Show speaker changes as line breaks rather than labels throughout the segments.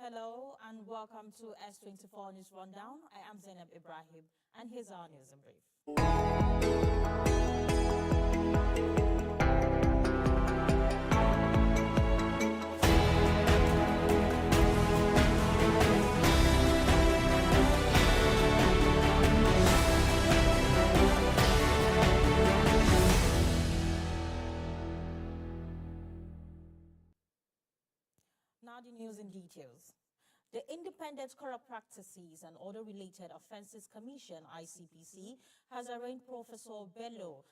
Hello and welcome to S24 News Rundown. I am Zainab Ibrahim and here's our news in brief. Now the news in details. The Independent Corrupt Practices and Other Related Offences Commission, ICPC, has arraigned Professor Bello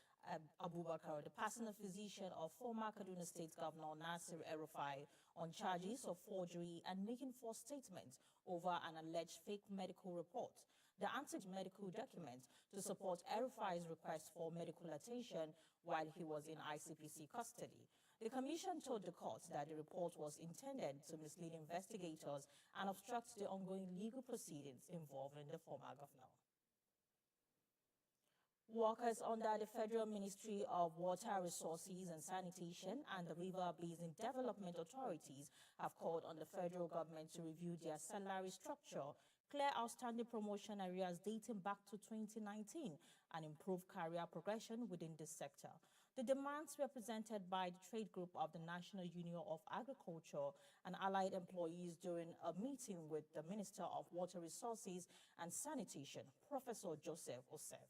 Abubakar, the personal physician of former Kaduna State Governor Nasir El-Rufai, on charges of forgery and making false statements over an alleged fake medical report. The anti-medical document to support El-Rufai's request for medical attention while he was in ICPC custody. The commission told the court that the report was intended to mislead investigators and obstruct the ongoing legal proceedings involving the former governor. Workers under the Federal Ministry of Water Resources and Sanitation and the River Basin Development Authorities have called on the federal government to review their salary structure, clear outstanding promotion areas dating back to 2019, and improve career progression within this sector. The demands represented by the trade group of the National Union of Agriculture and allied employees during a meeting with the Minister of Water Resources and Sanitation, Professor Joseph Osef.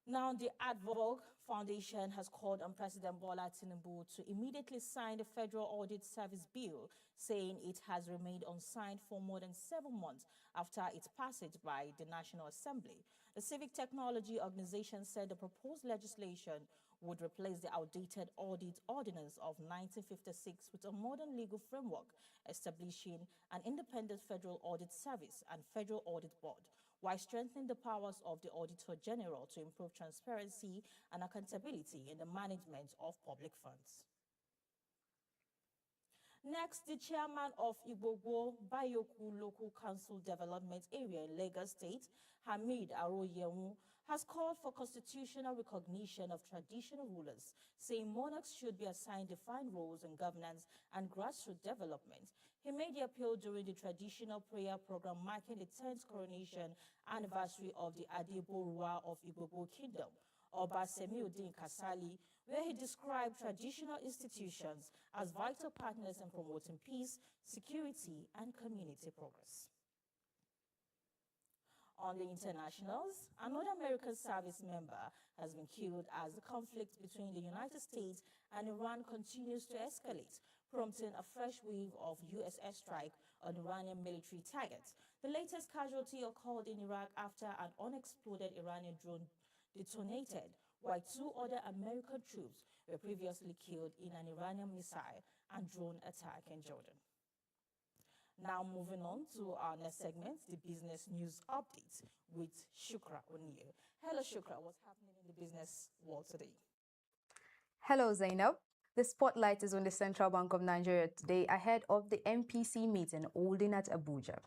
Now, the Advogue Foundation has called on President Bola Tinubu to immediately sign the Federal Audit Service Bill, saying it has remained unsigned for more than 7 months after its passage by the National Assembly. The Civic Technology Organization said the proposed legislation would replace the outdated Audit Ordinance of 1956 with a modern legal framework establishing an independent Federal Audit Service and Federal Audit Board, while strengthening the powers of the Auditor General to improve transparency and accountability in the management of public funds. Next, the chairman of Igbogbo Bayoku Local Council Development Area in Lagos State, Hamid Aroyewu, has called for constitutional recognition of traditional rulers, saying monarchs should be assigned defined roles in governance and grassroots development. He made the appeal during the traditional prayer program marking the 10th coronation anniversary of the Adebo Ruwa of Igbogbo Kingdom, Oba Semiuddin Kasali, where he described traditional institutions as vital partners in promoting peace, security, and community progress. On the internationals, another American service member has been killed as the conflict between the United States and Iran continues to escalate, prompting a fresh wave of U.S. airstrike on Iranian military targets. The latest casualty occurred in Iraq after an unexploded Iranian drone detonated, while 2 other American troops were previously killed in an Iranian missile and drone attack in Jordan. Now moving on to our next segment, the business news update with Shukra O'Neill. Hello Shukra, what's happening in the business world today?
Hello Zainab. The spotlight is on the Central Bank of Nigeria today ahead of the MPC meeting holding at Abuja.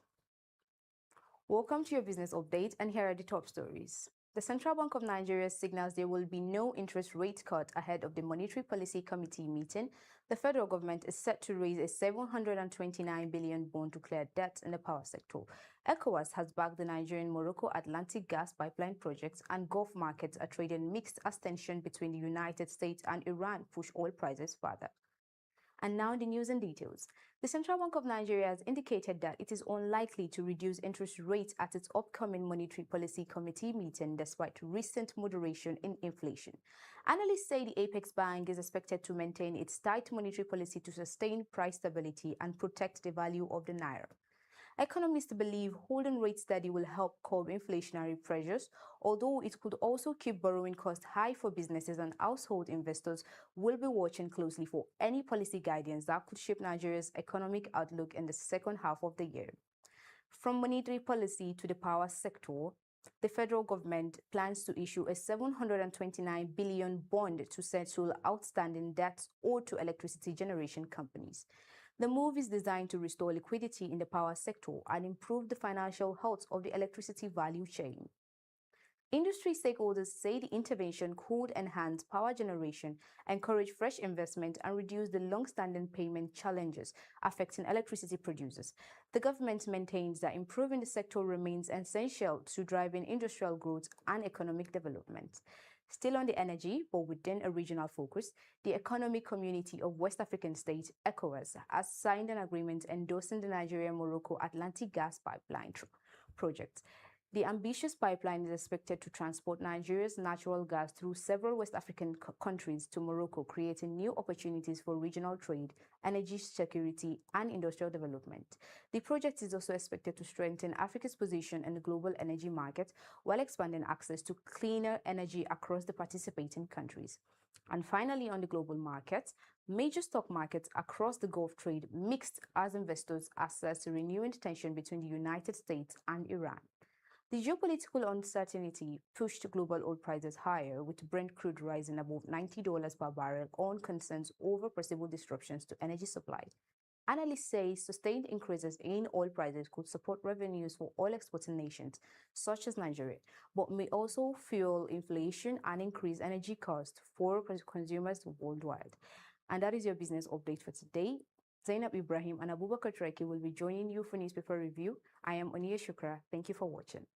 Welcome to your business update, and here are the top stories. The Central Bank of Nigeria signals there will be no interest rate cut ahead of the Monetary Policy Committee meeting. The federal government is set to raise a 729 billion bond to clear debt in the power sector. ECOWAS has backed the Nigerian-Morocco Atlantic gas pipeline projects, and Gulf markets are trading mixed as tension between the United States and Iran push oil prices further. And now the news and details. The Central Bank of Nigeria has indicated that it is unlikely to reduce interest rates at its upcoming Monetary Policy Committee meeting despite recent moderation in inflation. Analysts say the Apex Bank is expected to maintain its tight monetary policy to sustain price stability and protect the value of the naira. Economists believe holding rates steady will help curb inflationary pressures, although it could also keep borrowing costs high for businesses, and household investors will be watching closely for any policy guidance that could shape Nigeria's economic outlook in the second half of the year. From monetary policy to the power sector, the federal government plans to issue a 729 billion bond to settle outstanding debts owed to electricity generation companies. The move is designed to restore liquidity in the power sector and improve the financial health of the electricity value chain. Industry stakeholders say the intervention could enhance power generation, encourage fresh investment, and reduce the long-standing payment challenges affecting electricity producers. The government maintains that improving the sector remains essential to driving industrial growth and economic development. Still on the energy, but within a regional focus, the Economic Community of West African States, ECOWAS, has signed an agreement endorsing the Nigeria-Morocco Atlantic Gas Pipeline project. The ambitious pipeline is expected to transport Nigeria's natural gas through several West African countries to Morocco, creating new opportunities for regional trade, energy security, and industrial development. The project is also expected to strengthen Africa's position in the global energy market while expanding access to cleaner energy across the participating countries. And finally, on the global markets, major stock markets across the Gulf trade mixed as investors assess renewing tension between the United States and Iran. The geopolitical uncertainty pushed global oil prices higher, with Brent crude rising above $90 per barrel on concerns over possible disruptions to energy supply. Analysts say sustained increases in oil prices could support revenues for oil exporting nations such as Nigeria, but may also fuel inflation and increase energy costs for consumers worldwide. And that is your business update for today. Zainab Ibrahim and Abubakar Treki will be joining you for newspaper review. I am Oniya Shukra. Thank you for watching.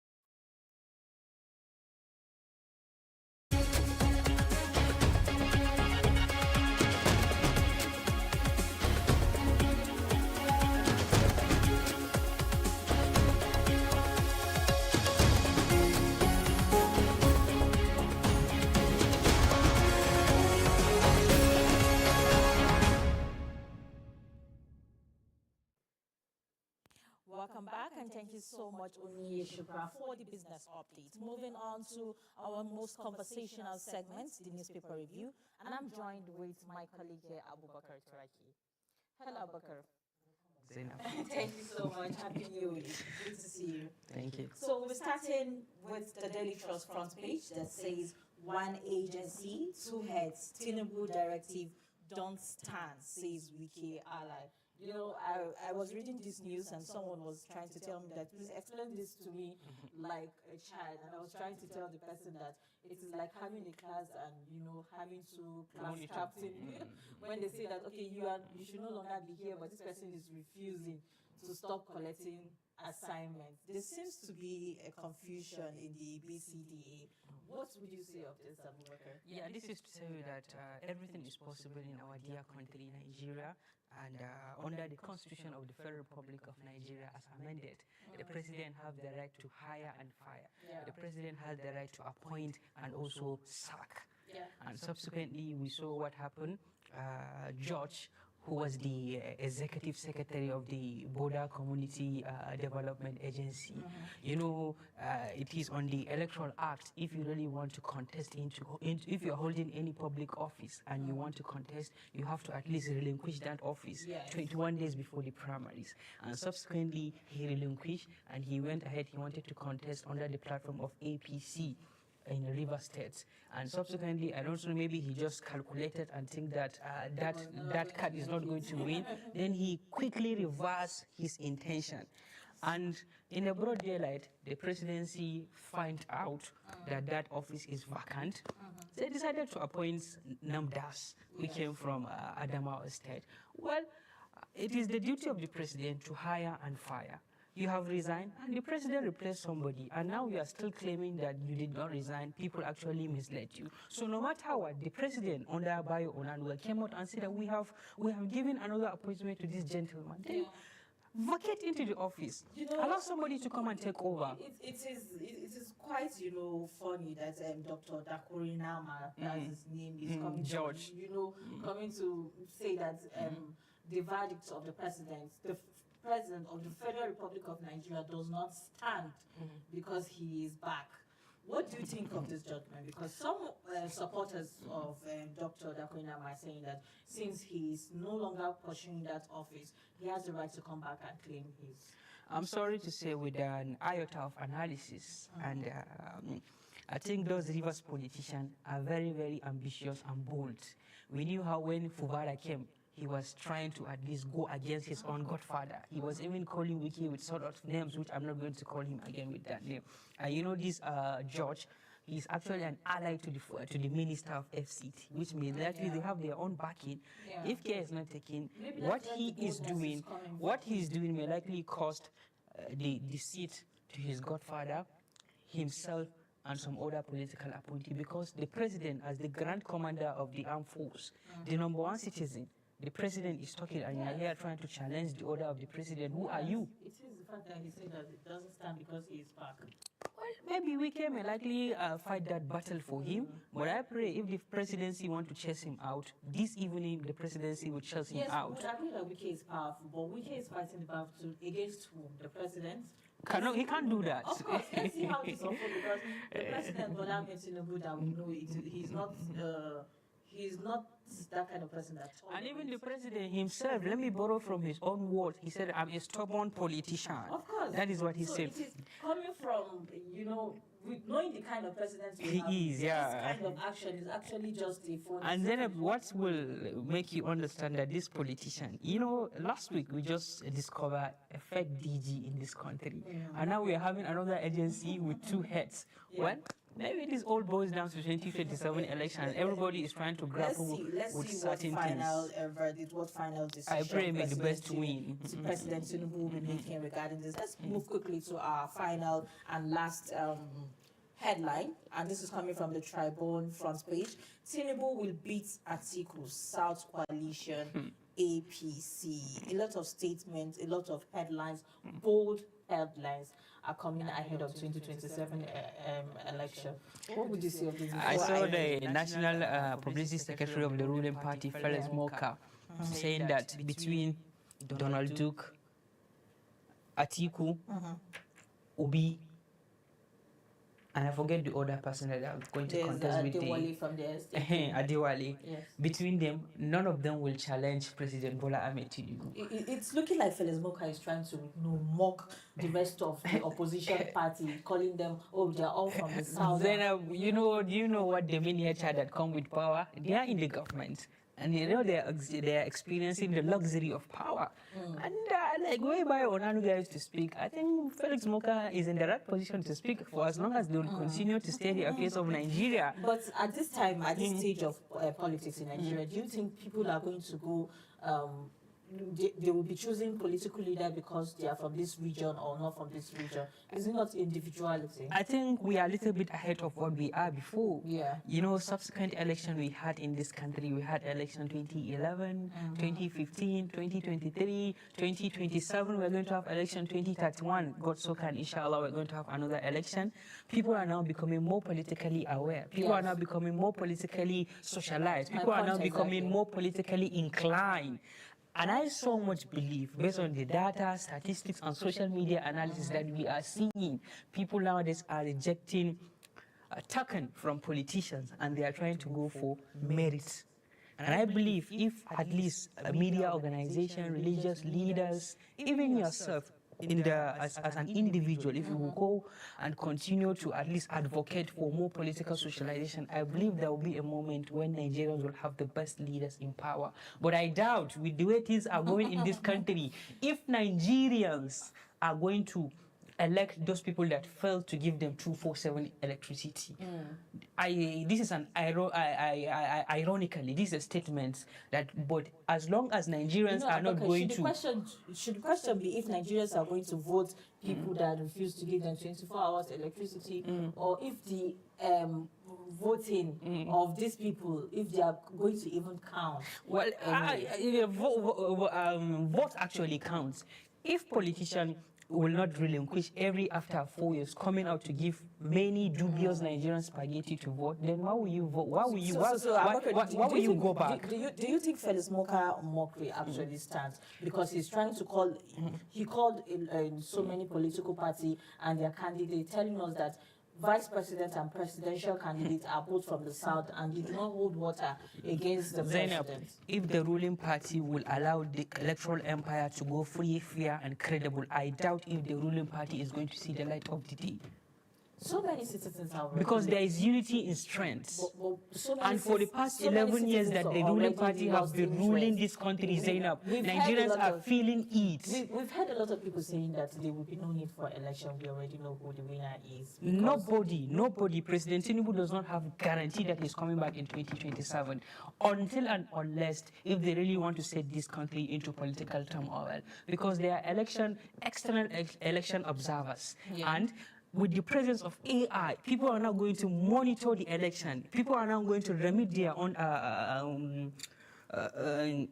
Welcome back, and thank you so much, Oniye Shukra, for the business update. Moving on to our most conversational segment, the newspaper review, and I'm joined with my colleague here, Abubakar Turaki. Hello, Abubakar.
Zainab.
Thank you so much. Happy New Year. Good to see you.
Thank you.
So we're starting with the Daily Trust front page that says one agency, two heads, Tinubu directive don't stand, says Wiki ally. You know, I was reading this news and someone was trying to tell me that, please explain this to me like a child. And I was trying to tell the person that it is like having a class and, you know, having to class captain. When they say that, okay, you should no longer be here, but this person is refusing to stop collecting assignments. There seems to be a confusion in the BCDA. What would you say of this, Abubakar?
Yeah, this is to tell you that everything is possible in our dear country, Nigeria, and under the Constitution of the Federal Republic of Nigeria as amended, the president has the right to hire and fire.
Yeah.
The president has the right to appoint and also sack.
Yeah.
And subsequently, we saw what happened. George, who was the executive secretary of the Border Community Development Agency. You know, it is on the Electoral Act. If you really want to contest if you're holding any public office and you want to contest, you have to at least relinquish that office 21 days before the primaries. And subsequently, he relinquished and he went ahead. He wanted to contest under the platform of APC in River State, and subsequently, I don't know, maybe he just calculated and think that that card is not going to win. Then he quickly reversed his intention, and in a broad daylight, the presidency find out that that office is vacant. They decided to appoint Namdas, who came from Adamawa State. Well, it is the duty of the president to hire and fire. You have resigned, and the president replaced somebody, and now you are still claiming that you did not resign. People actually misled you. So no matter what, the president under Bayo Onanuga came out and said that we have given another appointment to this gentleman. Then vacate into the office. You know, allow somebody to come and take over.
It is quite, you know, funny that Dr. Dakuri Nama, that's his name, is coming
George.
to, you know, coming to say that the verdict of the president, the President of the Federal Republic of Nigeria, does not stand because he is back. What do you think of this judgment? Because some supporters of Dr. Dakoinama are saying that since he is no longer pursuing that office, he has the right to come back and claim his.
I'm sorry to say, with an iota of analysis, and I think those Rivers politicians are very, very ambitious and bold. We knew how when Fubara came, he was trying to at least go against his own godfather. He was even calling Wiki with sort of names, which I'm not going to call him again with that name. You know, this George, he's actually an ally to the Minister of FCT, which means likely they have their own backing. If care is not taken, what he's doing may likely cost the seat to his godfather, himself, and some other political appointee, because the president, as the grand commander of the armed force, the number one citizen, the president is talking and you're here trying to challenge the order of the president. Who are you?
It is the fact that he said that it doesn't stand because he is back.
Well, maybe we can likely fight that battle for him, but I pray if the presidency want to chase him out, this evening the presidency will chase him out.
Yes, I agree that Wike is powerful, but Wike is fighting the battle against whom? The president?
He can't do that.
Of course, let's see how this unfolds, because the president, Bola Ahmed Tinubu, that we know, he's not that kind of person at all.
And even the president himself, let me borrow from his own words, he said, I'm a stubborn politician.
Of course.
That is what he
so
said.
It is coming from, with knowing the kind of president
He is.
this kind of action is actually just a phone.
And then what will make you understand that this politician, last week we just discovered a fake DG in this country. And now we are having another agency with two heads. Well, maybe this all boils down to 2027 election, and everybody is trying to grapple with certain things.
What final decision
I pray may the best win.
President Tinubu will be making regarding this. Let's move quickly to our final and last headline, and this is coming from the Tribune front page. Tinubu will beat Atiku's South Coalition APC. A lot of statements, a lot of headlines, bold headlines are coming ahead of 2027 election. What would you say of this?
I saw the National Publicity Secretary of the ruling party, Felix Moka, saying that between Donald Duke, Atiku, Obi, and I forget the other person that I'm going to contest with
Adewale from the SDP.
Adewale.
Yes.
Between them, none of them will challenge President Bola Ahmed Tinubu.
It's looking like Felix Moka is trying to mock the rest of the opposition party, calling them, they're all from the south.
Then, do you know what the miniature that come with power? They are in the government. And they are experiencing the luxury of power. And like whereby Onanu guys to speak, I think Felix Moka is in the right position to speak for as long as they will continue to stay the affairs of Nigeria.
But at this time, at this stage of politics in Nigeria, do you think people are going to go, they will be choosing political leader because they are from this region or not from this region? Is it not individuality?
I think we are a little bit ahead of what we are before.
Yeah.
Subsequent election we had in this country, we had election 2011, 2015, 2023, 2027, we're going to have election 2031. God so can, inshallah, we're going to have another election. People are now becoming more politically aware. People are now becoming more politically socialized. People are now becoming more politically inclined. And I so much believe, based on the data, statistics, and social media analysis that we are seeing, people nowadays are rejecting a token from politicians, and they are trying to go for merit. And I believe if at least a media organization, religious leaders, even yourself, as an individual, if you will go and continue to at least advocate for more political socialization, I believe there will be a moment when Nigerians will have the best leaders in power. But I doubt, with the way things are going in this country, if Nigerians are going to elect those people that failed to give them 247 electricity. This is ironically, this is a statement that, but as long as Nigerians are not going to...
Should the question be if Nigerians are going to vote people that refuse to give them 24 hours electricity, or if the voting of these people, if they are going to even count?
Well, vote actually counts. If politicians will not relinquish every after 4 years coming out to give many dubious Nigerian spaghetti to vote, then why will you vote? Why will you? Why will you go back?
Do you think Felix Moka mockery actually stands? Because he's trying to call, he called in so many political parties and their candidates, telling us that vice president and presidential candidates are both from the south and they do not hold water against the president.
If the ruling party will allow the electoral empire to go free, fair, and credible, I doubt if the ruling party is going to see the light of the day.
So many citizens are
because there is unity in strength. And for the past 11 years that the ruling party have been ruling this country, Zainab, Nigerians are feeling it.
We've heard a lot of people saying that there will be no need for election. We already know who the winner is.
Nobody. President Tinubu does not have guarantee that he's coming back in 2027 until and unless if they really want to set this country into political turmoil, because there are external election observers. And with the presence of AI, people are now going to monitor the election. People are now going to remit their own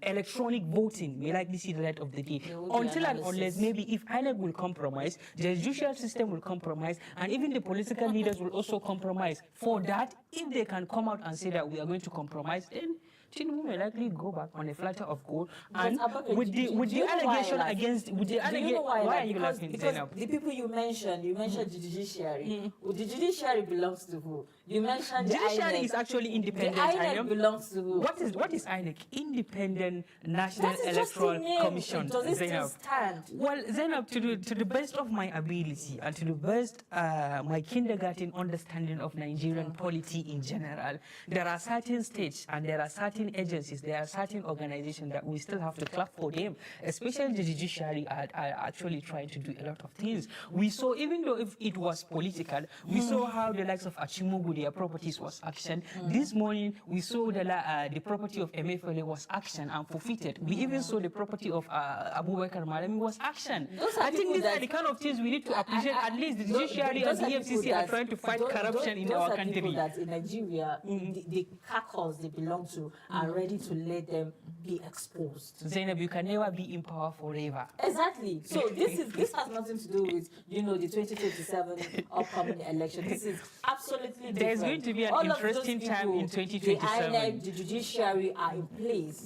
electronic voting. We likely see the light of the day. Until and unless maybe if INEC will compromise, the judicial system will compromise, and even the political leaders will also compromise. For that, if they can come out and say that we are going to compromise, then Tinubu may likely go back on a flatter of gold. And with the allegation against, why are you laughing?
Because the people you mentioned the judiciary. The judiciary belongs to who? You mentioned the
judiciary
INEC.
is actually independent.
The INEC belongs to who?
What is INEC? Independent National Electoral Commission.
Does it still stand?
Well, Zainab, to the best of my ability and to the best my kindergarten understanding of Nigerian polity in general, there are certain states and there are certain agencies, there are certain organizations that we still have to clap for them, especially the judiciary are actually trying to do a lot of things. We saw, even though if it was political, we saw how the likes of Achimugu, their properties was action. This morning, we saw the property of Emefiele was action and forfeited. We even saw the property of Abubakar Malami was action. I think these are the kind of things we need to appreciate. At least the judiciary and the EFCC are trying to fight corruption in our country.
People that in Nigeria, the carcels they belong to are ready to let them be exposed.
Zainab, you can never be in power forever.
Exactly. So this has nothing to do with the 2027 upcoming election. This is absolutely different.
There's going to be an interesting time in 2027.
The INEC, the judiciary are in place.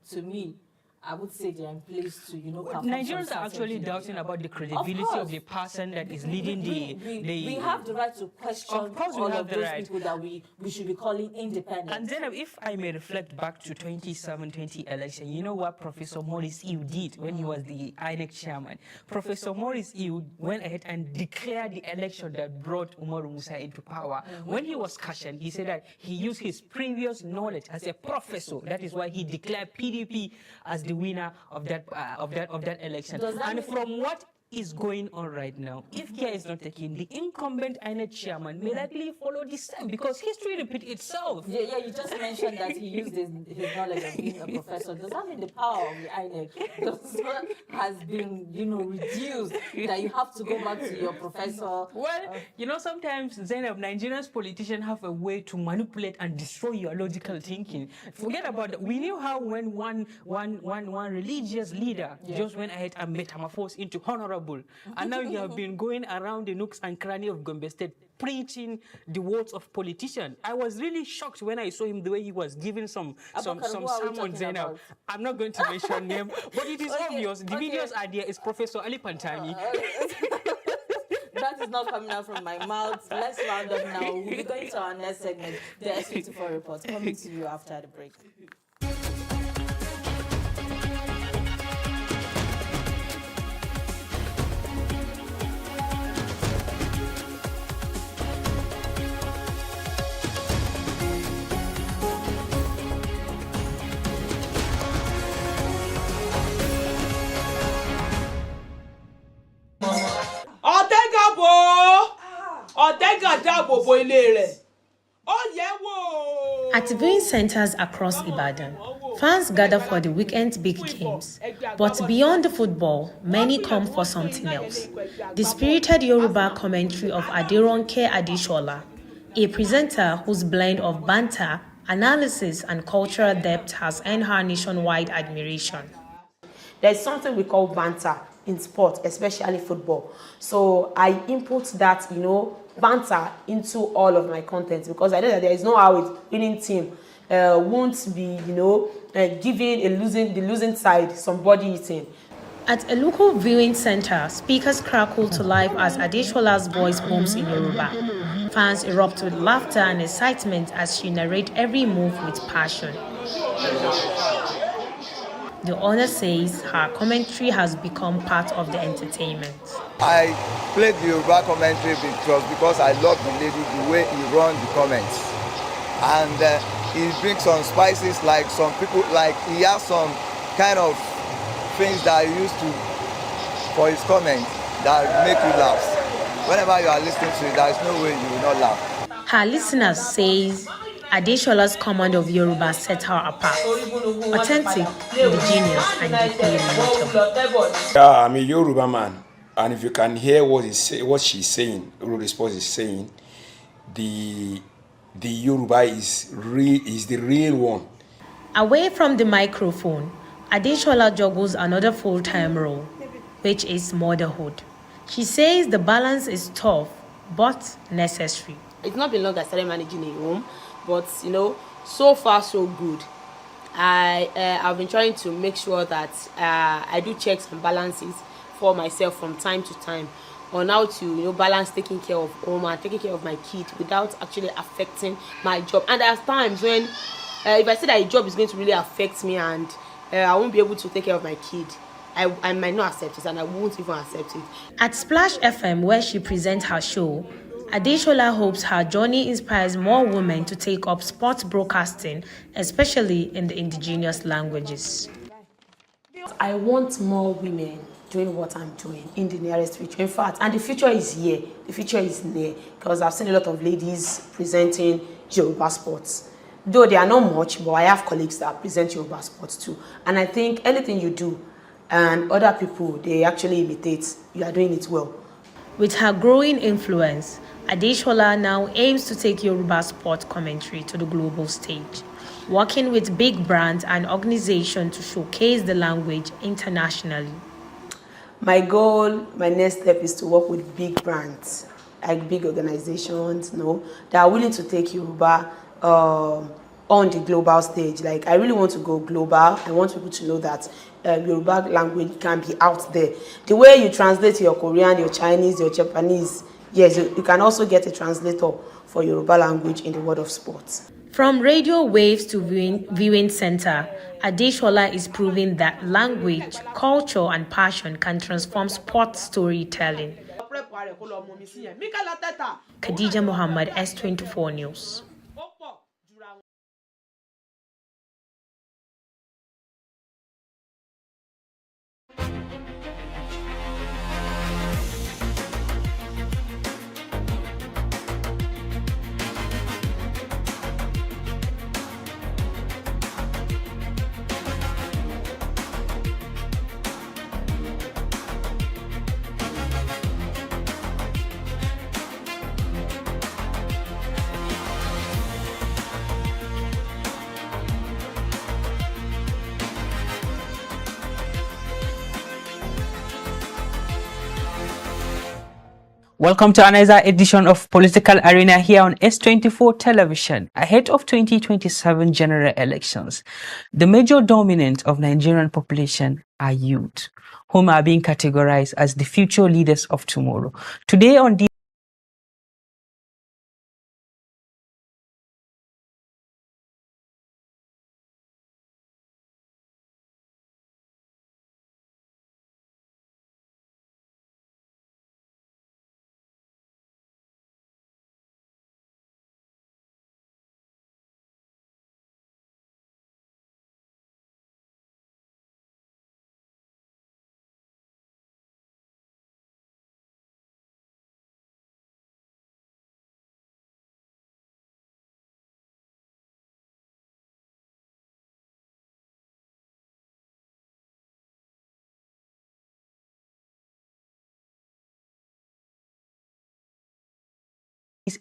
To me, I would say they are in place to,
Nigerians are actually doubting about the credibility of the person that is leading
we have the right to question all of those people that we should be calling independent.
And then if I may reflect back to 2020 election, you know what Professor Maurice Ew did when he was the INEC chairman? Professor Maurice Ew went ahead and declared the election that brought Umaru Musa into power. When he was questioned, he said that he used his previous knowledge as a professor. That is why he declared PDP as the winner of that election. And from what is going on right now, if care is not taken, the incumbent INEC chairman may likely follow this time, because history repeats itself.
Yeah, you just mentioned that he used his knowledge of being a professor. Does that mean the power of the INEC has been, reduced, that you have to go back to your professor?
Well, sometimes, Zainab, Nigerians politicians have a way to manipulate and destroy your logical thinking. Forget about that. We knew how when one religious leader just went ahead and metamorphosed into honorable. And now you have been going around the nooks and crannies of Gombe State preaching the words of politicians. I was really shocked when I saw him, the way he was giving some sermons. I'm not going to mention name, but it is obvious. The videos are there. It's Professor Ali Pantami.
That is not coming out from my mouth. Let's round up now. We'll be going to our next segment, the S24 report, coming to you after the break.
At viewing centers across Ibadan, fans gather for the weekend's big games. But beyond the football, many come for something else. The spirited Yoruba commentary of Aderonke Adeshola, a presenter whose blend of banter, analysis, and cultural depth has earned her nationwide admiration.
There's something we call banter in sport, especially football. So I input that, banter into all of my content, because I know that there is no how a winning team won't be, giving the losing side some body eating.
At a local viewing center, speakers crackle to life as Adeshola's voice booms in Yoruba. Fans erupt with laughter and excitement as she narrates every move with passion. The owner says her commentary has become part of the entertainment.
I played the Yoruba commentary because I love the lady, the way he runs the comments. And he brings some spices, like some people, like he has some kind of things that he used to, for his comments, that make you laugh. Whenever you are listening to it, there is no way you will not laugh.
Her listeners says Adeshola's command of Yoruba set her apart. Authentic, indigenous, and deeply relatable.
Yeah, I'm a Yoruba man, and if you can hear what she's saying, Response is saying, the Yoruba is the real one.
Away from the microphone, Adeshola juggles another full-time role, which is motherhood. She says the balance is tough, but necessary.
It's not been long I started managing a home, but so far so good. I've been trying to make sure that I do checks and balances for myself from time to time on how to balance taking care of home and taking care of my kid without actually affecting my job. And there's times when if I say that a job is going to really affect me and I won't be able to take care of my kid, I might not accept it, and I won't even accept it.
At Splash FM, where she presents her show, Adeshola hopes her journey inspires more women to take up sports broadcasting, especially in the indigenous languages.
I want more women doing what I'm doing in the nearest future. In fact, and the future is here. The future is near, because I've seen a lot of ladies presenting Yoruba sports. Though they are not much, but I have colleagues that present Yoruba sports too. And I think anything you do and other people, they actually imitate, you are doing it well.
With her growing influence, Adeshola now aims to take Yoruba sport commentary to the global stage, working with big brands and organizations to showcase the language internationally.
My goal, my next step is to work with big brands, like big organizations, that are willing to take Yoruba on the global stage. Like, I really want to go global. I want people to know that Yoruba language can be out there. The way you translate your Korean, your Chinese, your Japanese, yes, you can also get a translator for Yoruba language in the world of sports.
From radio waves to viewing center, Adeshola is proving that language, culture, and passion can transform sports storytelling. Khadija Muhammad, S24 News.
Welcome to another edition of Political Arena here on S24 Television. Ahead of 2027 general elections, the major dominant of Nigerian population are youth, whom are being categorized as the future leaders of tomorrow. Today on this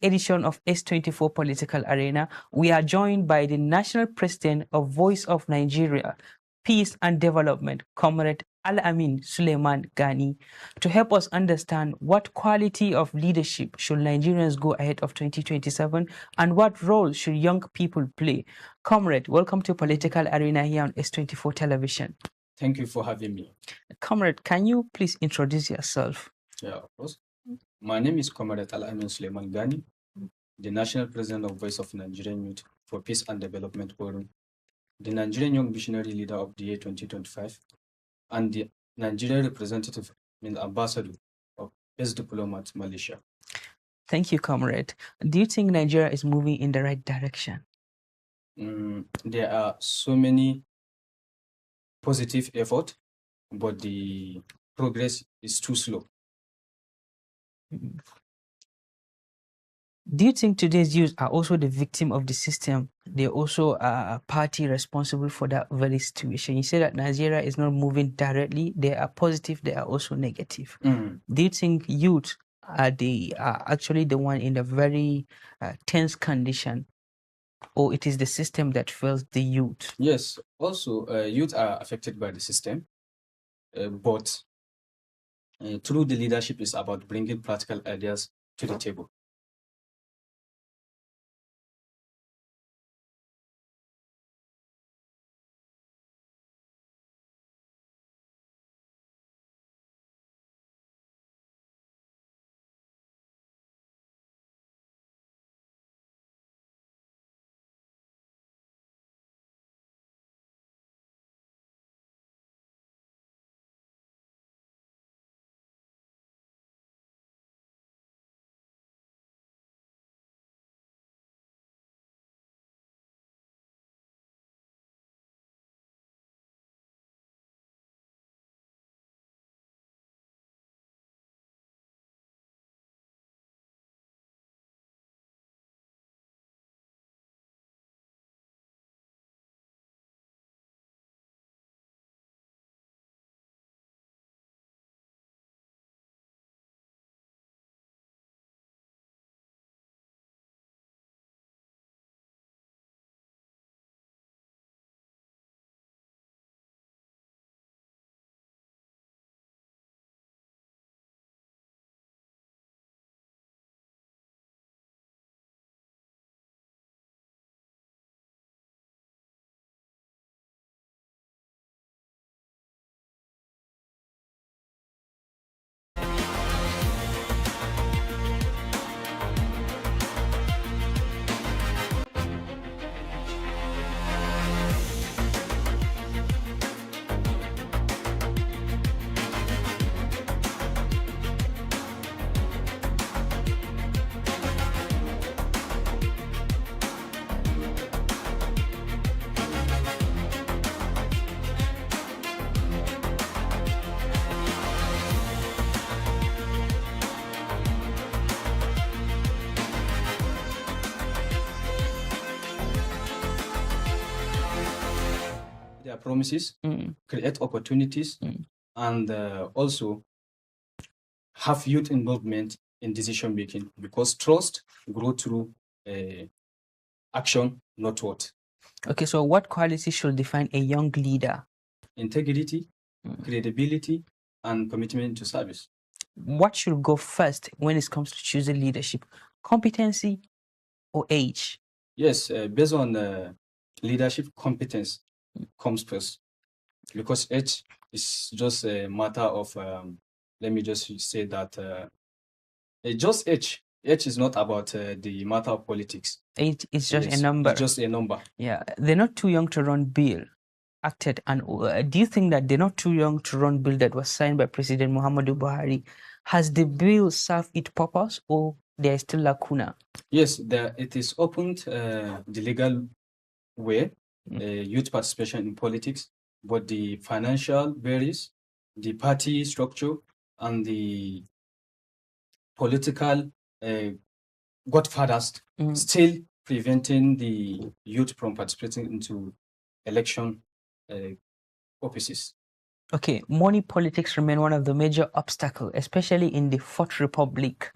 edition of S24 Political Arena, we are joined by the National President of Voice of Nigeria, Peace and Development, Comrade Al-Amin Suleiman Gani, to help us understand what quality of leadership should Nigerians go ahead of 2027 and what role should young people play. Comrade, welcome to Political Arena here on S24 Television.
Thank you for having me.
Comrade, can you please introduce yourself?
Yeah, of course. My name is Comrade Al-Amin Suleiman Gani, the National President of Voice of Nigerian Youth for Peace and Development Forum. the Nigerian Young Visionary Leader of the year 2025, and the Nigerian representative and ambassador of Best Diplomat Malaysia.
Thank you, comrade. Do you think Nigeria is moving in the right direction?
There are so many positive efforts, but the progress is too slow.
Do you think today's youth are also the victim of the system? They're also a party responsible for that very situation. You say that Nigeria is not moving directly. They are positive, they are also negative. Do you think youth are actually the one in a very tense condition, or it is the system that fails the youth?
Yes, also youth are affected by the system, but through the leadership is about bringing practical ideas to the table. Their promises, create opportunities, and also have youth involvement in decision making, because trust grow through action, not word.
Okay, so what qualities should define a young leader?
Integrity, credibility, and commitment to service.
What should go first when it comes to choosing leadership? Competency or age?
Yes, based on leadership, competence comes first, because age is just a matter of, let me just say that just age. Age is not about the matter of politics.
Age is just a number.
It's just a number.
Yeah, they're not too young to run bill acted. And do you think that they're not too young to run bill that was signed by President Muhammadu Buhari? Has the bill served its purpose, or there is still lacuna?
Yes, it is opened the legal way, youth participation in politics, but the financial barriers, the party structure, and the political godfathers still preventing the youth from participating into election offices.
Okay, money politics remain one of the major obstacles, especially in the Fourth Republic.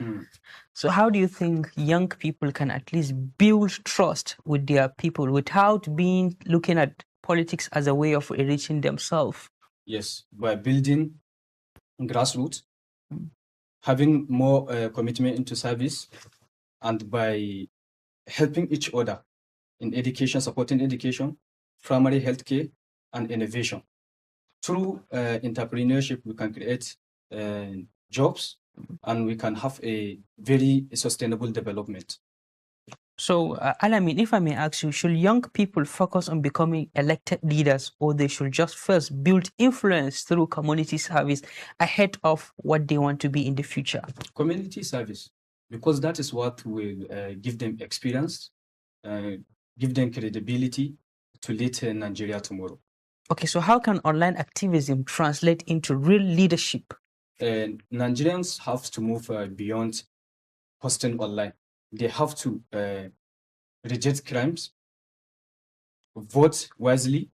So how do you think young people can at least build trust with their people without looking at politics as a way of enriching themselves?
Yes, by building grassroots, having more commitment into service, and by helping each other in education, supporting education, primary healthcare, and innovation. Through entrepreneurship, we can create jobs, and we can have a very sustainable development.
So, Alamin, if I may ask you, should young people focus on becoming elected leaders, or they should just first build influence through community service ahead of what they want to be in the future?
Community service, because that is what will give them experience, give them credibility to lead Nigeria tomorrow.
Okay, so how can online activism translate into real leadership?
Nigerians have to move beyond posting online. They have to reject crimes, vote wisely,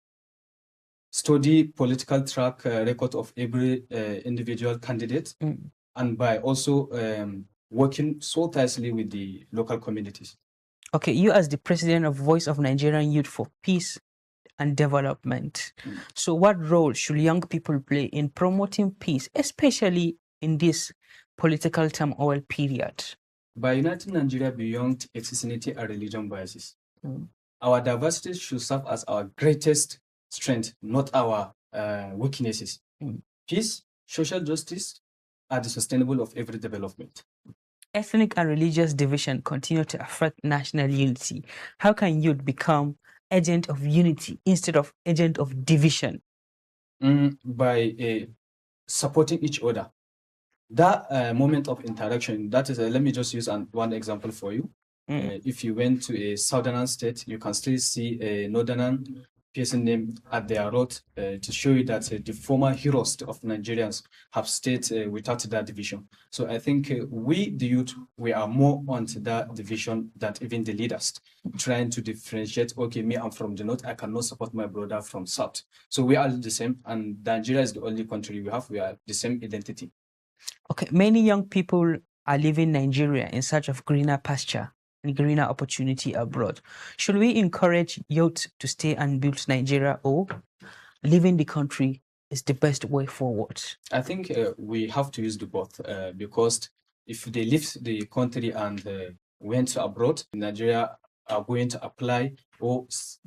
study political track record of every individual candidate, and by also working so tightly with the local communities.
Okay, you as the president of Voice of Nigerian Youth for Peace and Development. So what role should young people play in promoting peace, especially in this political turmoil period?
By uniting Nigeria beyond ethnicity and religion biases, our diversity should serve as our greatest strength, not our weaknesses. Peace, social justice are the sustainable of every development.
Ethnic and religious division continue to affect national unity. How can youth become agent of unity instead of agent of division?
By supporting each other. That moment of interaction, that is, let me just use one example for you. If you went to a southern state, you can still see a northern person named at their road to show you that the former heroes of Nigerians have stayed without that division. So I think we, the youth, we are more onto that division than even the leaders, trying to differentiate, okay, me, I'm from the north, I cannot support my brother from south. So we are the same, and Nigeria is the only country we are the same identity.
Okay, many young people are leaving Nigeria in search of greener pasture and greener opportunity abroad. Should we encourage youth to stay and build Nigeria, or leaving the country is the best way forward?
I think we have to use the both because if they leave the country and went to abroad, Nigeria are going to apply or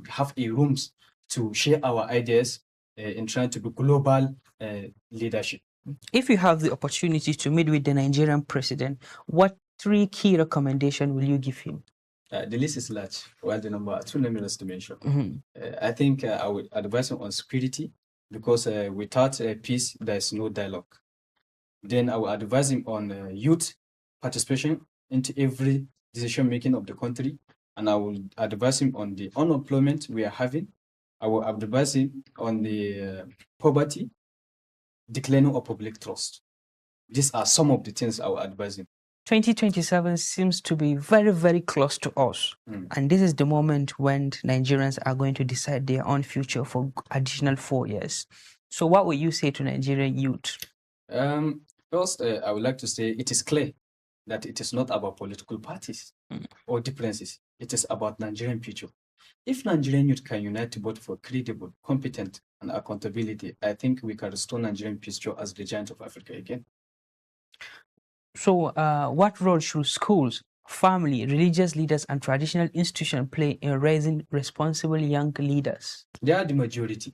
have a rooms to share our ideas in trying to do global leadership.
If you have the opportunity to meet with the Nigerian president, what 3 key recommendations will you give him?
The list is large, while the number too numerous to mention. I think I would advise him on security, because without peace, there is no dialogue. Then I will advise him on youth participation into every decision making of the country, and I will advise him on the unemployment we are having. I will advise him on the poverty, declining of public trust. These are some of the things I will advise him.
2027 seems to be very, very close to us. And this is the moment when Nigerians are going to decide their own future for additional 4 years. So what will you say to Nigerian youth?
First, I would like to say it is clear that it is not about political parties or differences. It is about Nigerian future. If Nigerian youth can unite to vote for credible, competent, and accountability, I think we can restore Nigerian future as the giant of Africa again.
So what role should schools, family, religious leaders, and traditional institutions play in raising responsible young leaders?
They are the majority,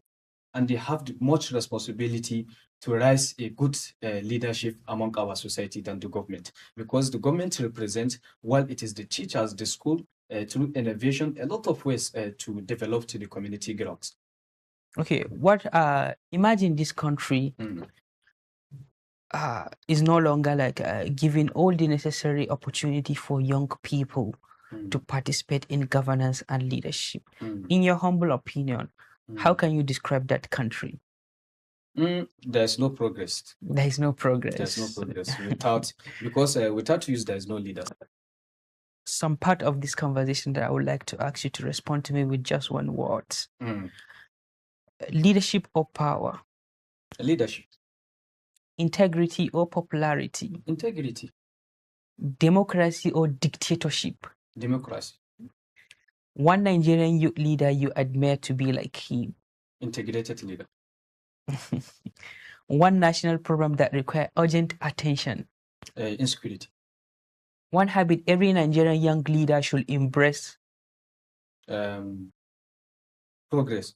and they have much responsibility to raise a good leadership among our society than the government, because the government represents, while it is the teachers, the school, through innovation, a lot of ways to develop to the community grounds.
Okay, what imagine this country is no longer like giving all the necessary opportunity for young people to participate in governance and leadership. In your humble opinion, how can you describe that country?
There's no progress.
There is no progress.
There's no progress because without youth, there's no leader.
Some part of this conversation that I would like to ask you to respond to me with just one word. Leadership or power?
Leadership.
Integrity or popularity?
Integrity.
Democracy or dictatorship?
Democracy.
One Nigerian youth leader you admire to be like him?
Integrated leader.
One national problem that requires urgent attention?
Insecurity.
One habit every Nigerian young leader should embrace?
Progress.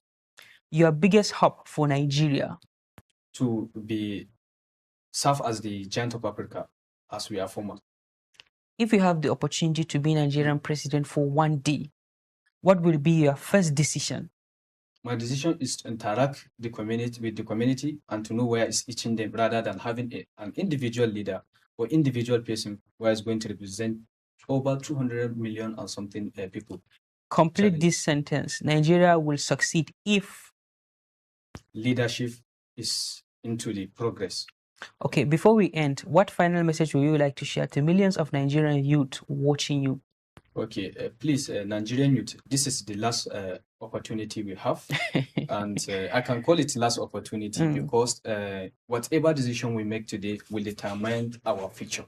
Your biggest hope for Nigeria?
To be serve as the giant of Africa, as we are former.
if you have the opportunity to be Nigerian president for one day, what will be your first decision?
My decision is to interact with the community and to know where is eaching them rather than having an individual leader or individual person who is going to represent over 200 million or something people.
Complete this sentence. Nigeria will succeed if
leadership is into the progress.
Okay, before we end, what final message would you like to share to millions of Nigerian youth watching you?
Okay, please, Nigerian youth, this is the last opportunity we have. And I can call it last opportunity because whatever decision we make today will determine our future.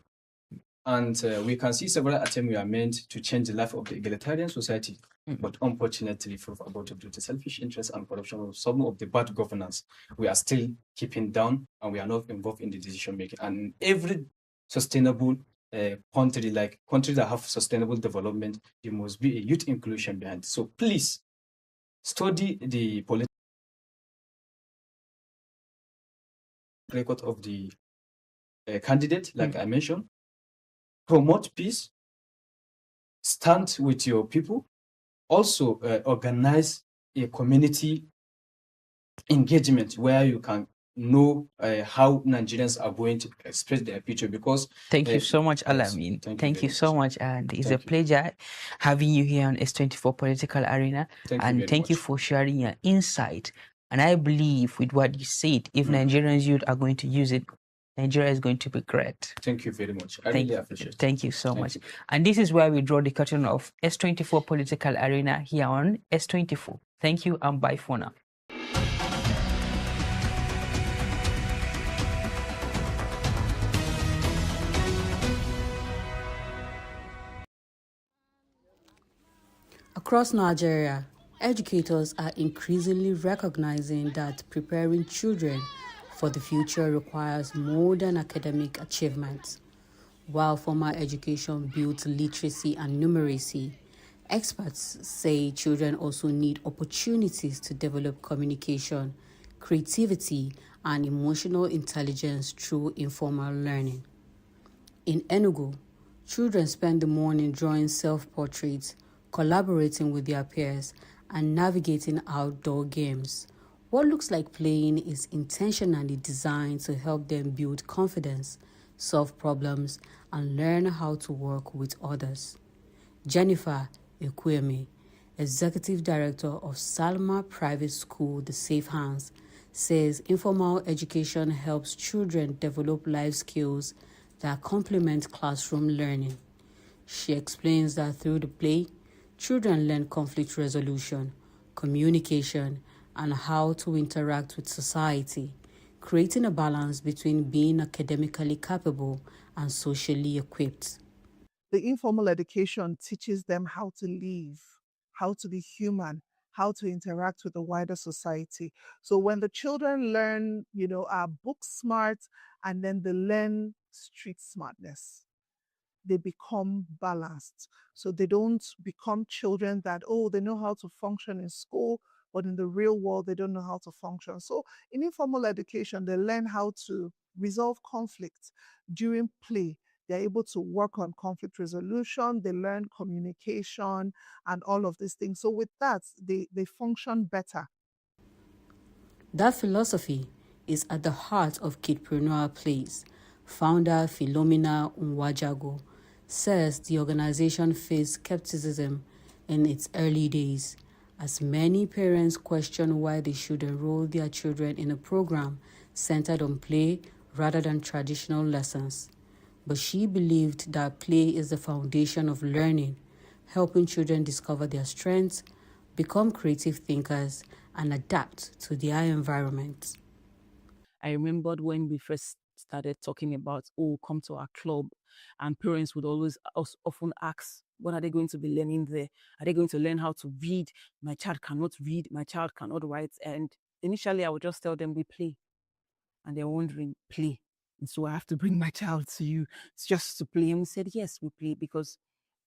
And we can see several attempts were meant to change the life of the egalitarian society. But unfortunately, for about due to selfish interests and corruption of some of the bad governance, we are still keeping down and we are not involved in the decision making. And every sustainable country, like countries that have sustainable development, there must be a youth inclusion behind. So please study the political record of the candidate, like I mentioned. Promote peace, stand with your people, also organize a community engagement where you can know how Nigerians are going to express their future. Because
thank you so much, Alamin. Thank you so much, and it's a pleasure having you here on S24 Political Arena. Thank you for sharing your insight. And I believe with what you said, if Nigerians youth are going to use it, Nigeria is going to be great.
Thank you very much. I really appreciate it.
Thank you so much. And this is where we draw the curtain of S24 Political Arena here on S24. Thank you and bye for now.
Across Nigeria, educators are increasingly recognizing that preparing children for the future requires more than academic achievements. While formal education builds literacy and numeracy, experts say children also need opportunities to develop communication, creativity, and emotional intelligence through informal learning. In Enugu, children spend the morning drawing self-portraits, collaborating with their peers, and navigating outdoor games. What looks like playing is intentionally designed to help them build confidence, solve problems, and learn how to work with others. Jennifer Ekweme, Executive Director of Salma Private School, The Safe Hands, says informal education helps children develop life skills that complement classroom learning. She explains that through the play, children learn conflict resolution, communication, and how to interact with society, creating a balance between being academically capable and socially equipped.
The informal education teaches them how to live, how to be human, how to interact with the wider society. So when the children learn, are book smart, and then they learn street smartness, they become balanced. So they don't become children that, they know how to function in school, but in the real world, they don't know how to function. So in informal education, they learn how to resolve conflict during play. They're able to work on conflict resolution. They learn communication and all of these things. So with that, they function better.
That philosophy is at the heart of Kidpreneur Plays. Founder Philomena Nwajago says the organization faced skepticism in its early days, as many parents question why they should enroll their children in a program centered on play rather than traditional lessons. But she believed that play is the foundation of learning, helping children discover their strengths, become creative thinkers, and adapt to their environment.
I remembered when we first started talking about, come to our club, and parents would always often ask, what are they going to be learning there? Are they going to learn how to read? My child cannot read, my child cannot write. And initially I would just tell them we play. And they're wondering, play? And so I have to bring my child to you just to play. And we said, yes, we play, because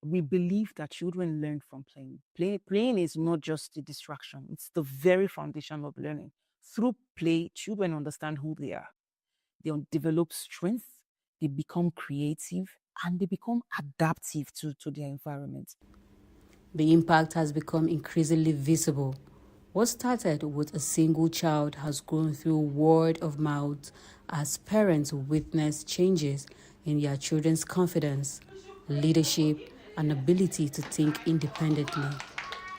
we believe that children learn from playing. Playing is not just a distraction. It's the very foundation of learning. Through play, children understand who they are. They develop strength. They become creative. and they become adaptive to their environment.
The impact has become increasingly visible. What started with a single child has grown through word of mouth as parents witness changes in their children's confidence, leadership, and ability to think independently.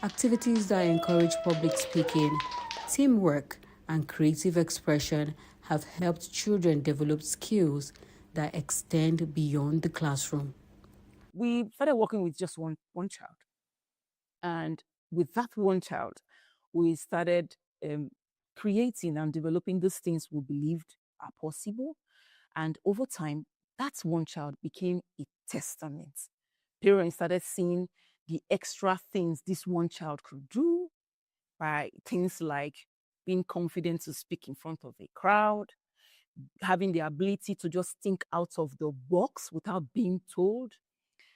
Activities that encourage public speaking, teamwork, and creative expression have helped children develop skills that extend beyond the classroom.
We started working with just one child. And with that one child, we started creating and developing these things we believed are possible. And over time, that one child became a testament. Parents started seeing the extra things this one child could do by things like being confident to speak in front of a crowd, having the ability to just think out of the box without being told,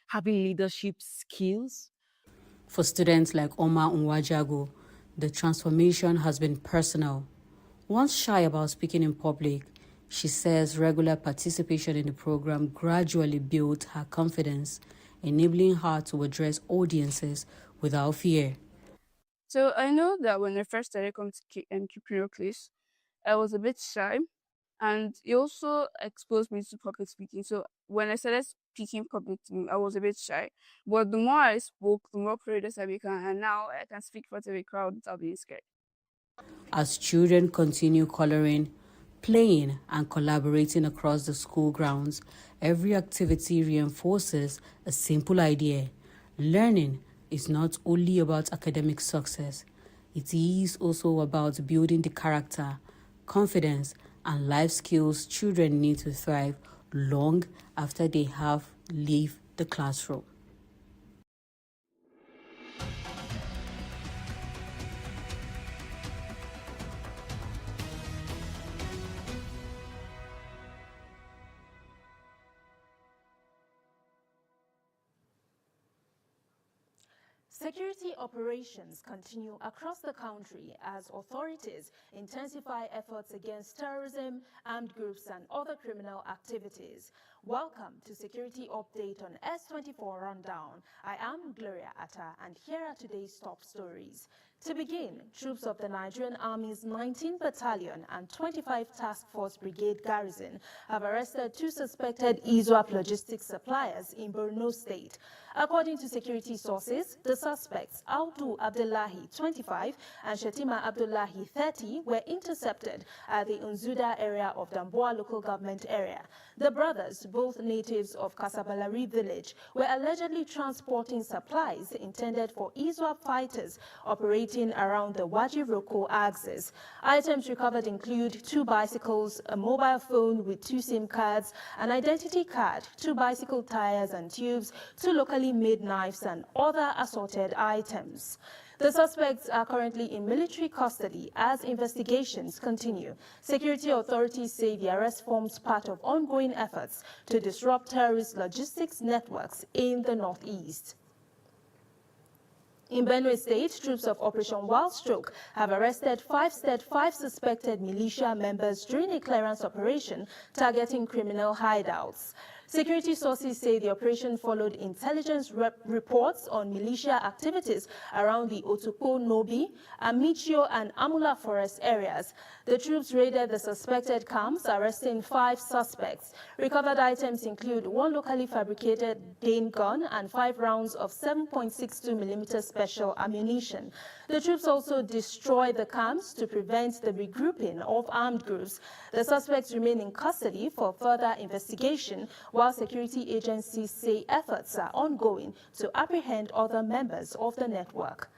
having leadership skills.
For students like Oma Nwajago, the transformation has been personal. Once shy about speaking in public, she says regular participation in the program gradually built her confidence, enabling her to address audiences without fear.
So I know that when I first started coming to Kiprio class, I was a bit shy, and it also exposed me to public speaking. So when I started speaking publicly, I was a bit shy. But the more I spoke, the more courageous I became, and now I can speak in front of a crowd without being scared.
As children continue coloring, playing, and collaborating across the school grounds, every activity reinforces a simple idea. Learning is not only about academic success, it is also about building the character, confidence, and life skills children need to thrive long after they have left the classroom.
Security operations continue across the country as authorities intensify efforts against terrorism, armed groups, and other criminal activities. Welcome to Security Update on S24 Rundown. I am Gloria Atta, and here are today's top stories. To begin, troops of the Nigerian Army's 19th Battalion and 25 Task Force Brigade Garrison have arrested 2 suspected ISWAP logistics suppliers in Borno State. According to security sources, the suspects, Audu Abdullahi, 25, and Shetima Abdullahi, 30, were intercepted at the Unzuda area of Damboa local government area. The brothers, both natives of Kasabalari village, were allegedly transporting supplies intended for ISWAP fighters operating around the Wajiroko axis. Items recovered include 2 bicycles, a mobile phone with 2 SIM cards, an identity card, 2 bicycle tires and tubes, 2 locally made knives, and other assorted items. The suspects are currently in military custody as investigations continue. Security authorities say the arrest forms part of ongoing efforts to disrupt terrorist logistics networks in the northeast. In Benue State, troops of Operation Wild Stroke have arrested 5 suspected militia members during a clearance operation targeting criminal hideouts. Security sources say the operation followed intelligence reports on militia activities around the Otupo, Nobi, Amichio, and Amula forest areas. The troops raided the suspected camps, arresting 5 suspects. Recovered items include 1 locally fabricated Dane gun and 5 rounds of 7.62mm special ammunition. The troops also destroyed the camps to prevent the regrouping of armed groups. The suspects remain in custody for further investigation, while security agencies say efforts are ongoing to apprehend other members of the network.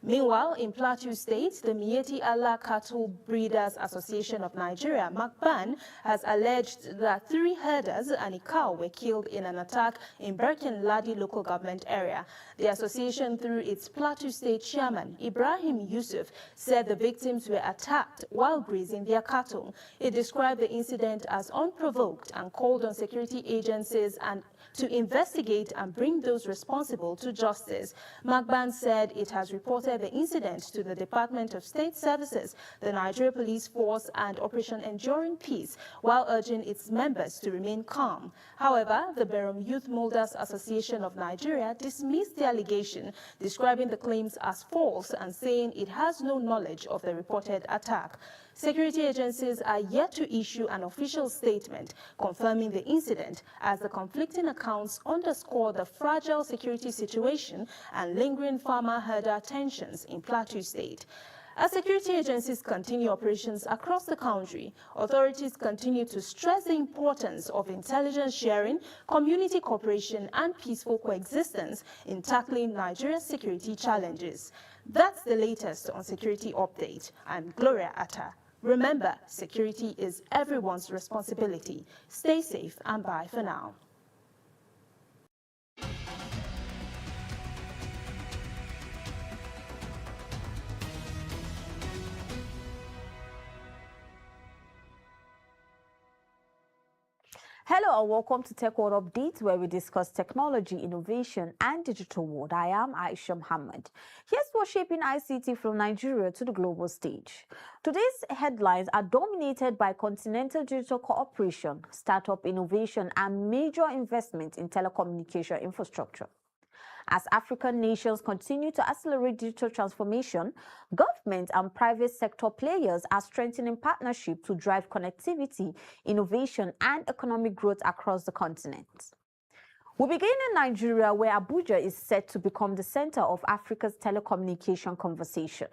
Meanwhile, in Plateau State, the Mieti Allah Cattle Breeders Association of Nigeria, MACBAN, has alleged that 3 herders and a cow were killed in an attack in Birkin Ladi local government area. The association, through its Plateau State chairman, Ibrahim Yusuf, said the victims were attacked while grazing their cattle. It described the incident as unprovoked and called on security agencies and to investigate and bring those responsible to justice. Magban said it has reported the incident to the Department of State Services, the Nigeria Police Force, and Operation Enduring Peace, while urging its members to remain calm. However, the Berom Youth Molders Association of Nigeria dismissed the allegation, describing the claims as false and saying it has no knowledge of the reported attack. Security agencies are yet to issue an official statement confirming the incident, as the conflicting accounts underscore the fragile security situation and lingering farmer-herder tensions in Plateau State. As security agencies continue operations across the country, authorities continue to stress the importance of intelligence sharing, community cooperation, and peaceful coexistence in tackling Nigeria's security challenges. That's the latest on Security Update. I'm Gloria Atta. Remember, security is everyone's responsibility. Stay safe and bye for now.
Hello and welcome to Tech World Update, where we discuss technology, innovation, and digital world. I am Aisha Muhammad. Here's what's shaping ICT from Nigeria to the global stage. Today's headlines are dominated by continental digital cooperation, startup innovation, and major investment in telecommunication infrastructure. As African nations continue to accelerate digital transformation, government and private sector players are strengthening partnerships to drive connectivity, innovation, and economic growth across the continent. We begin in Nigeria, where Abuja is set to become the center of Africa's telecommunication conversation.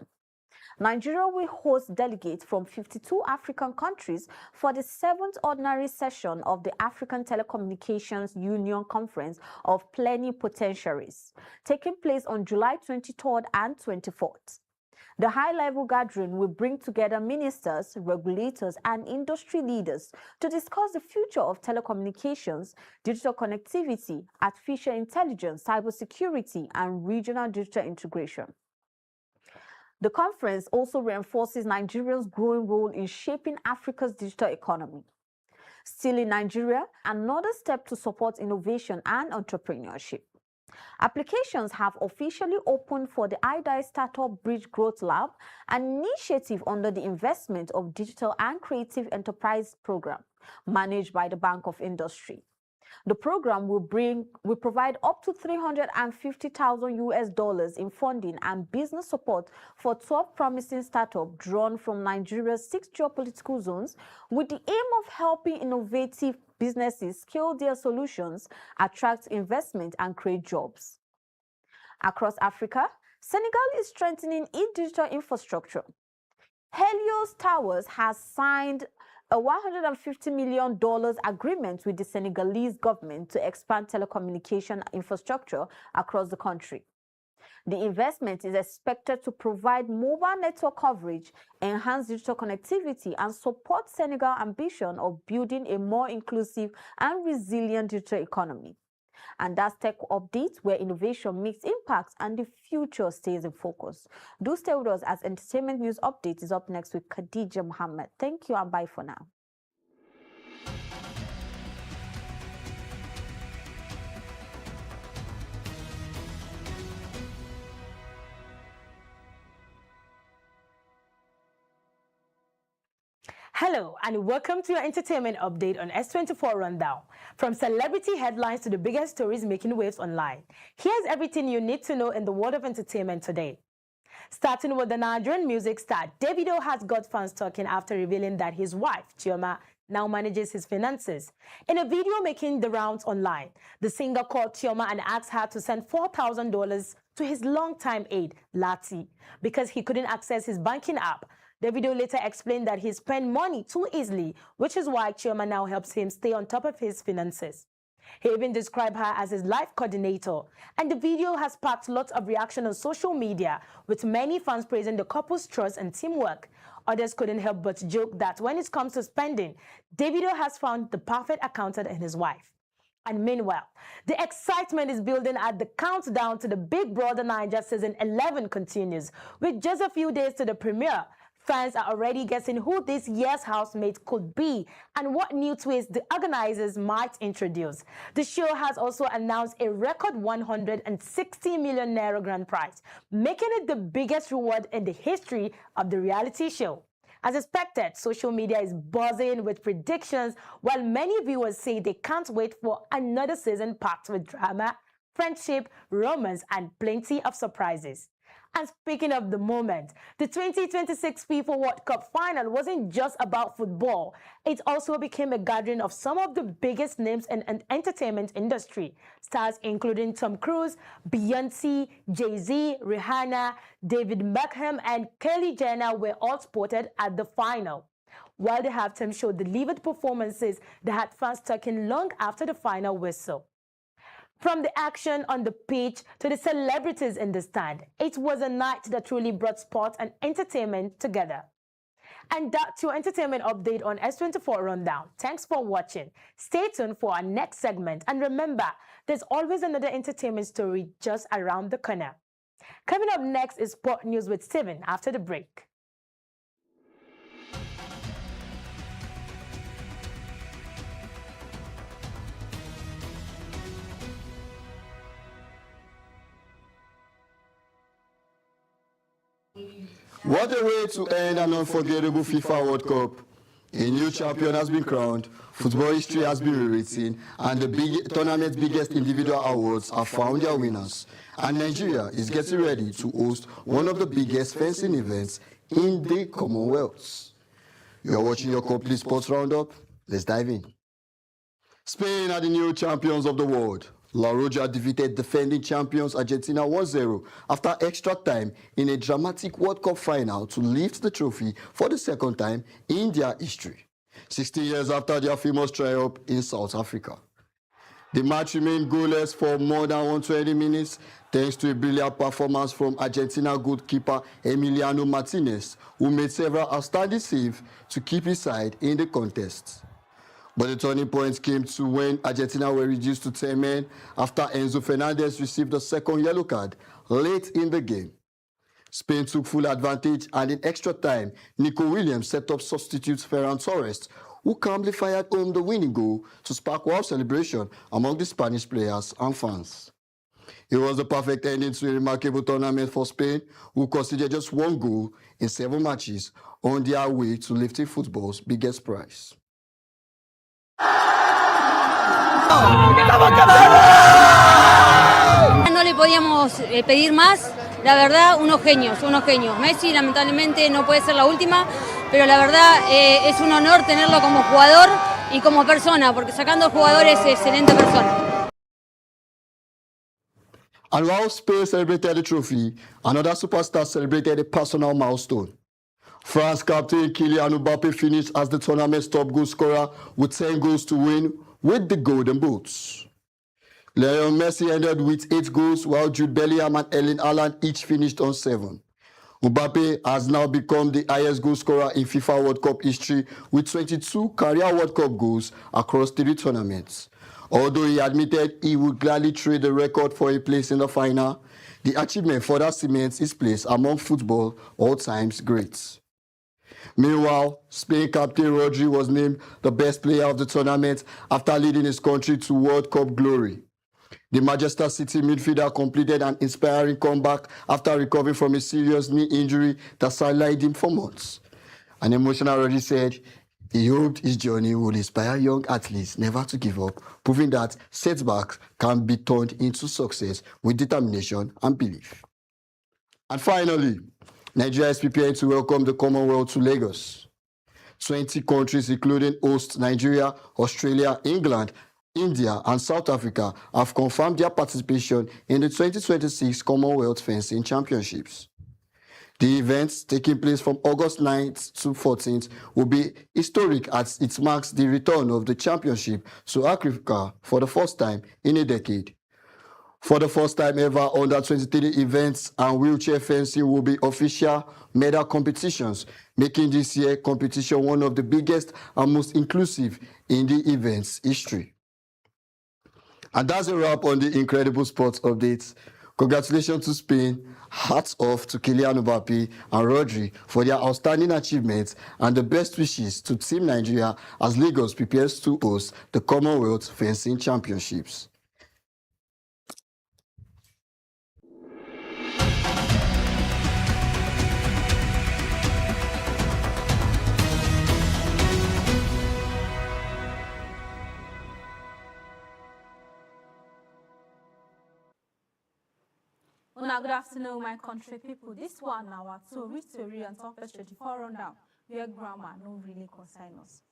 Nigeria will host delegates from 52 African countries for the 7th ordinary session of the African Telecommunications Union Conference of Plenipotentiaries, taking place on July 23rd and 24th. The high-level gathering will bring together ministers, regulators, and industry leaders to discuss the future of telecommunications, digital connectivity, artificial intelligence, cybersecurity, and regional digital integration. The conference also reinforces Nigeria's growing role in shaping Africa's digital economy. Still in Nigeria, another step to support innovation and entrepreneurship. Applications have officially opened for the IDI Startup Bridge Growth Lab, an initiative under the Investment of Digital and Creative Enterprise Program, managed by the Bank of Industry. The program will provide up to $350,000 in funding and business support for 12 promising startups drawn from Nigeria's 6 geopolitical zones, with the aim of helping innovative businesses scale their solutions, attract investment, and create jobs. Across Africa, Senegal is strengthening its digital infrastructure. Helios Towers has signed a $150 million agreement with the Senegalese government to expand telecommunication infrastructure across the country. The investment is expected to provide mobile network coverage, enhance digital connectivity, and support Senegal's ambition of building a more inclusive and resilient digital economy. And that's Tech Update, where innovation makes impacts and the future stays in focus. Do stay with us, as Entertainment News Update is up next with Khadija Muhammad. Thank you and bye for now.
Hello and welcome to your entertainment update on S24 Rundown. From celebrity headlines to the biggest stories making waves online, here's everything you need to know in the world of entertainment today. Starting with the Nigerian music star, Davido has got fans talking after revealing that his wife, Chioma, now manages his finances. In a video making the rounds online, the singer called Chioma and asked her to send $4,000 to his longtime aide, Lati, because he couldn't access his banking app. Davido later explained that he spent money too easily, which is why Chioma now helps him stay on top of his finances. He even described her as his life coordinator, and the video has sparked lots of reaction on social media, with many fans praising the couple's trust and teamwork. Others couldn't help but joke that when it comes to spending, Davido has found the perfect accountant in his wife. And meanwhile, the excitement is building as the countdown to the Big Brother Naija Season 11 continues. With just a few days to the premiere,
Fans are already guessing who this year's housemate could be and what new twist the organizers might introduce. The show has also announced a record 160 million naira grand prize, making it the biggest reward in the history of the reality show. As expected, social media is buzzing with predictions, while many viewers say they can't wait for another season packed with drama, friendship, romance, and plenty of surprises. And speaking of the moment, the 2026 FIFA World Cup final wasn't just about football. It also became a gathering of some of the biggest names in the entertainment industry. Stars including Tom Cruise, Beyonce, Jay-Z, Rihanna, David Beckham, and Kylie Jenner were all spotted at the final. While the halftime show delivered performances that had fans talking long after the final whistle. From the action on the pitch to the celebrities in the stand, it was a night that truly brought sport and entertainment together. And that's your entertainment update on S24 Rundown. Thanks for watching. Stay tuned for our next segment. And remember, there's always another entertainment story just around the corner. Coming up next is Sport News with Steven after the break.
What a way to end an unforgettable FIFA World Cup. A new champion has been crowned, football history has been rewritten, and the tournament's biggest individual awards have found their winners. And Nigeria is getting ready to host one of the biggest fencing events in the Commonwealth. You are watching your complete sports roundup. Let's dive in. Spain are the new champions of the world. La Roja defeated defending champions Argentina 1-0 after extra time in a dramatic World Cup final to lift the trophy for the second time in their history, 60 years after their famous triumph in South Africa. The match remained goalless for more than 120 minutes thanks to a brilliant performance from Argentina goalkeeper Emiliano Martinez, who made several outstanding saves to keep his side in the contest. But the turning point came to when Argentina were reduced to 10 men after Enzo Fernandez received a second yellow card late in the game. Spain took full advantage, and in extra time, Nico Williams set up substitute Ferran Torres, who calmly fired home the winning goal to spark wild celebration among the Spanish players and fans. It was the perfect ending to a remarkable tournament for Spain, who conceded just one goal in 7 matches on their way to lifting football's biggest prize.
No le podíamos pedir más, la verdad, unos genios. Messi lamentablemente no puede ser la última, pero la verdad es un honor tenerlo como jugador y como persona, porque sacando jugadores es excelente persona.
And while Spain celebrated the trophy, another superstar celebrated a personal milestone. France captain Kylian Mbappe finished as the tournament's top goal scorer with 10 goals to win with the Golden Boots. Lionel Messi ended with 8 goals, while Jude Bellingham and Erling Haaland each finished on 7. Mbappe has now become the highest goal scorer in FIFA World Cup history with 22 career World Cup goals across 3 tournaments. Although he admitted he would gladly trade the record for a place in the final, the achievement further cements his place among football all-time greats. Meanwhile, Spain captain Rodri was named the best player of the tournament after leading his country to World Cup glory. The Manchester City midfielder completed an inspiring comeback after recovering from a serious knee injury that sidelined him for months. An emotional Rodri said he hoped his journey would inspire young athletes never to give up, proving that setbacks can be turned into success with determination and belief. And finally, Nigeria is preparing to welcome the Commonwealth to Lagos. 20 countries, including host Nigeria, Australia, England, India, and South Africa, have confirmed their participation in the 2026 Commonwealth Fencing Championships. The events, taking place from August 9th to 14th, will be historic as it marks the return of the championship to Africa for the first time in a decade. For the first time ever, under 23 events and wheelchair fencing will be official medal competitions, making this year's competition one of the biggest and most inclusive in the event's history. And that's a wrap on the incredible sports updates. Congratulations to Spain Hats off to Kylian Mbappe and Rodri for their outstanding achievements, and the best wishes to Team Nigeria as Lagos prepares to host the Commonwealth Fencing Championships.
Good afternoon, my country people. This one now to read story on top S24 Rundown, where grammar no really concern us.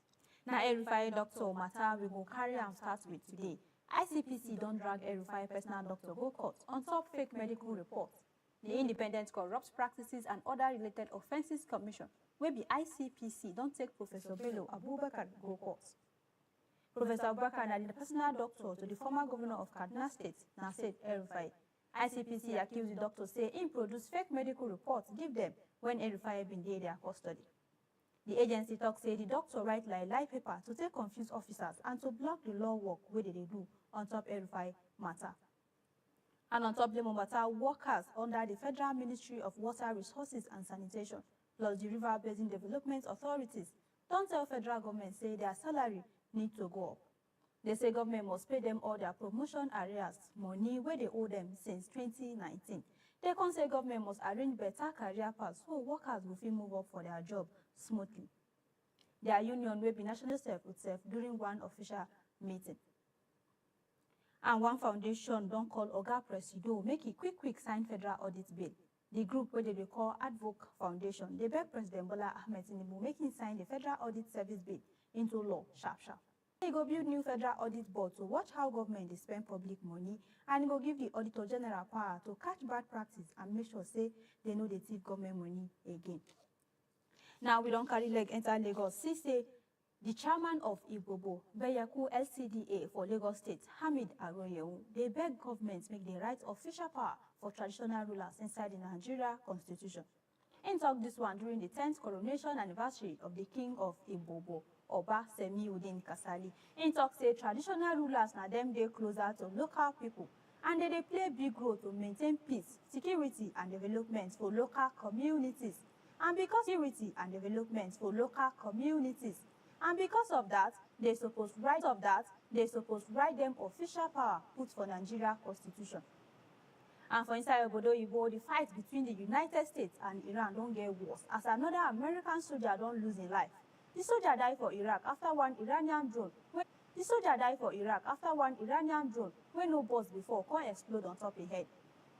Now, Erifai doctor matter we go carry and start with today. ICPC don't drag Erifai personal doctor go court on top fake medical report. The Independent Corrupt Practices and Other Related Offences Commission, where the ICPC don't take Professor Bello Abubakar go court. Professor Abubakar is the personal doctor to the former governor of Kaduna State, Nasir Erifai. ICPC accused the doctor say he produced fake medical reports give them when Erifai been in their custody. The agency talk say the doctor write lie paper to take confuse officers and to block the law work where they do on top Erifai matter. And on top the matter, workers under the Federal Ministry of Water Resources and Sanitation plus the River Basin Development Authorities don't tell federal government say their salary need to go up. They say government must pay them all their promotion arrears, money where they owe them since 2019. They can say government must arrange better career paths so workers will feel move up for their job smoothly. Their union will be national self itself during one official meeting. And one foundation don't call Oga Presido make it quick sign federal audit bill. The group where they call Advoc Foundation, they beg President Bola Ahmed Tinubu making sign the federal audit service bill into law sharp. He go build new federal audit board to watch how government they spend public money, and he go give the Auditor General power to catch bad practice and make sure say they know they thief government money again. Now we don't carry leg enter Lagos. See say the chairman of Igbobo, Beyaku LCDA for Lagos State, Hamid Aroyewu, they beg government make the right official power for traditional rulers inside the Nigeria Constitution. In talk this one during the 10th coronation anniversary of the King of Igbobo, Oba Semiudin Kasali. In talk say traditional rulers na them they closer to local people, and they play big role to maintain peace, security and development for local communities. And because of that, they supposed write them official power put for Nigeria Constitution. And for inside Obodo Igbo, the fight between the United States and Iran don't get worse as another American soldier don't lose his life. The soldier died for Iraq after one Iranian drone. When no boss before can't explode on top of head.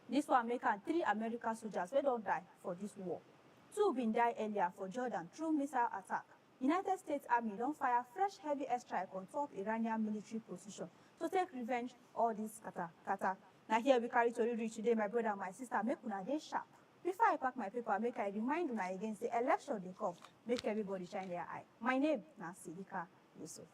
This one make 3 American soldiers who don't die for this war. 2 been die earlier for Jordan through missile attack. United States Army don't fire fresh heavy airstrike on top Iranian military position to take revenge all this kata. Now here we carry to reach today, my brother and my sister, make una dey sharp. Before I pack my paper, make I remind una again, say election they come, make everybody shine their eye. My name is Sidika Yusuf.